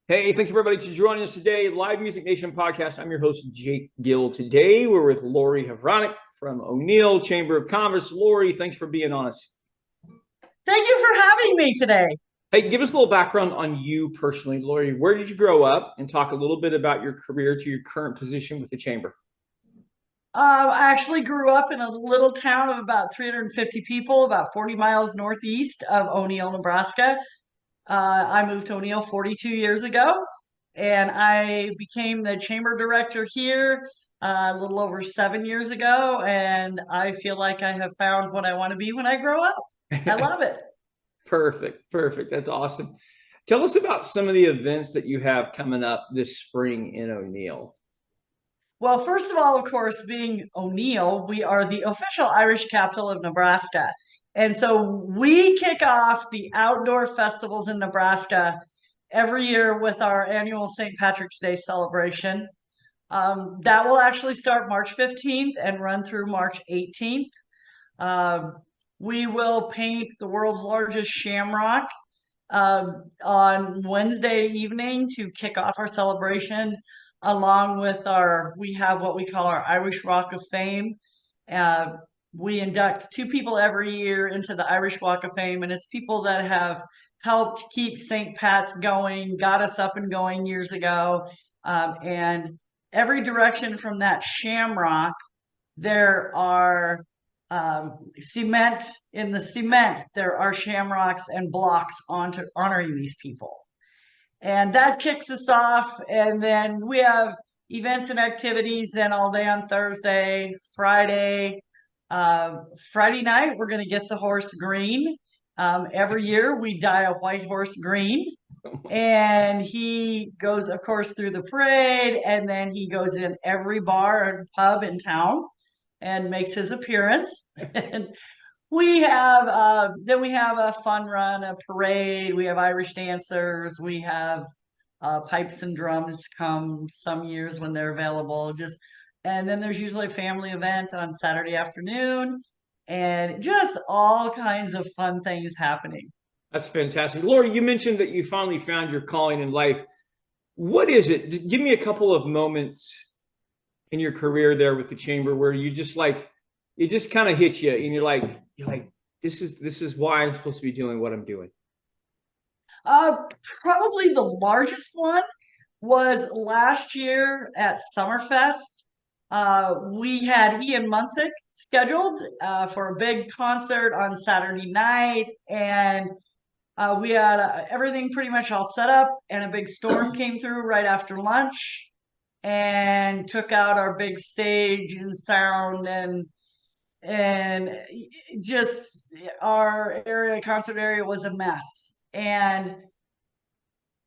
Hey, thanks everybody for joining us today. Live Music Nation podcast. I'm your host, Jake Gill. Today, we're with Lauri Havranek from Oneil Chamber of Commerce. Lauri, thanks for being on us. Thank you for having me today. Hey, give us a little background on you personally, Lauri. Where did you grow up? And talk a little bit about your career to your current position with the Chamber. I actually grew up in a little town of about 350 people, about 40 miles northeast of Oneil, Nebraska. I moved to Oneil 42 years ago, and I became the chamber director here a little over 7 years ago. And I feel like I have found what I want to be when I grow up. I love it. Perfect. That's awesome. Tell us about some of the events that you have coming up this spring in Oneil. Well, first of all, of course, being Oneil, we are the official Irish capital of Nebraska. And so we kick off the outdoor festivals in Nebraska every year with our annual St. Patrick's Day celebration. That will actually start March 15th and run through March 18th. Um, we will paint the world's largest shamrock on Wednesday evening to kick off our celebration, along with we have what we call our Irish Walk of Fame. Uh, we induct two people every year into the Irish Walk of Fame, and it's people that have helped keep St. Pat's going, got us up and going years ago. And every direction from that shamrock, there are cement. In the cement, there are shamrocks and blocks onto honoring these people. And that kicks us off. And then we have events and activities then all day on Thursday, Friday. Friday night, we're going to get the horse green. Every year we dye a white horse green. And he goes, of course, through the parade, and then he goes in every bar and pub in town and makes his appearance. And we have a fun run, a parade. We have Irish dancers. We have pipes and drums come some years when they're available. And then there's usually a family event on Saturday afternoon, and just all kinds of fun things happening. That's fantastic. Lauri, you mentioned that you finally found your calling in life. What is it? Give me a couple of moments in your career there with the Chamber where you just like it just kind of hits you and you're like this is why I'm supposed to be doing what I'm doing. Uh, Probably the largest one was last year at Summerfest. We had Ian Munsick scheduled for a big concert on Saturday night, and we had everything pretty much all set up, and a big storm came through right after lunch and took out our big stage and sound, and just our concert area was a mess. And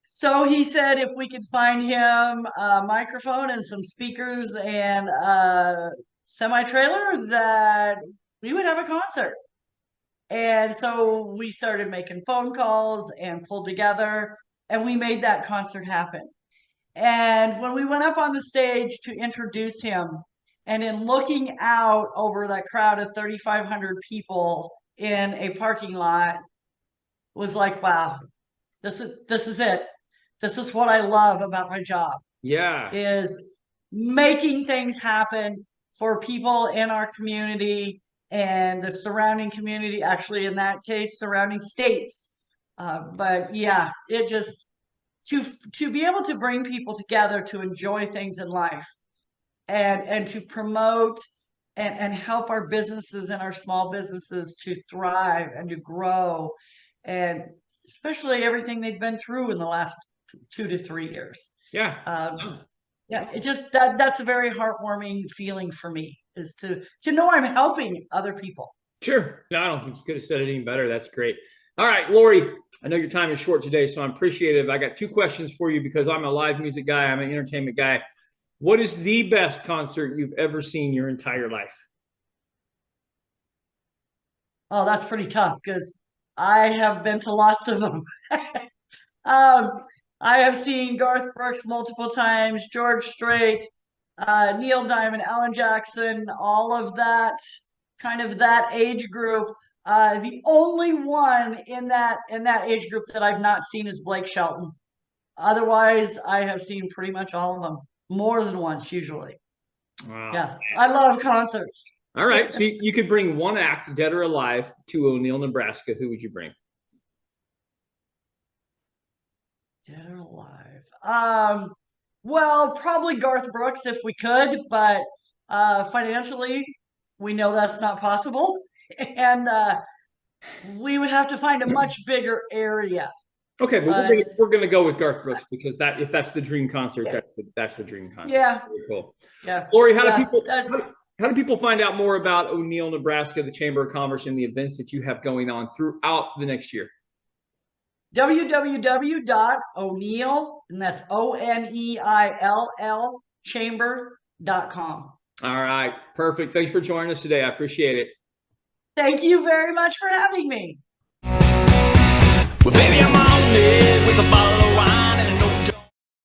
so he said if we could find him a microphone and some speakers and a semi trailer, that we would have a concert. And so we started making phone calls and pulled together, and we made that concert happen. And when we went up on the stage to introduce him, and in looking out over that crowd of 3,500 people in a parking lot, was like, wow, this is it. This is what I love about my job, Yeah. is making things happen for people in our community and the surrounding community, actually in that case, surrounding states. But yeah, it just to be able to bring people together to enjoy things in life, and to promote and help our businesses and our small businesses to thrive and to grow, and especially everything they've been through in the last 2 to 3 years. Yeah. Yeah, it just that's a very heartwarming feeling for me, is to know I'm helping other people. Sure. No, I don't think you could have said it any better. That's great. All right, Lauri, I know your time is short today, so I'm appreciative. I got two questions for you because I'm a live music guy, I'm an entertainment guy. What is the best concert you've ever seen your entire life? Oh, that's pretty tough because I have been to lots of them. um, I have seen Garth Brooks multiple times, George Strait, Neil Diamond, Alan Jackson, all of that, kind of that age group. The only one in that age group that I've not seen is Blake Shelton. otherwise, I have seen pretty much all of them more than once, usually. Wow. Yeah, I love concerts. All right. So you could bring one act, dead or alive, to Oneil, Nebraska. Who would you bring? Dead or alive? Well, probably Garth Brooks if we could, but financially, we know that's not possible, and we would have to find a much bigger area. Okay, but But we're gonna go with Garth Brooks because if that's the dream concert, yeah, that's the dream concert. yeah, Very cool. yeah, Lauri, yeah. how do people find out more about Oneil, Nebraska, the Chamber of Commerce, and the events that you have going on throughout the next year? www.oneil, and that's ONEILL chamber.com. All right, perfect. Thanks for joining us today. I appreciate it. Thank you very much for having me. Well, baby,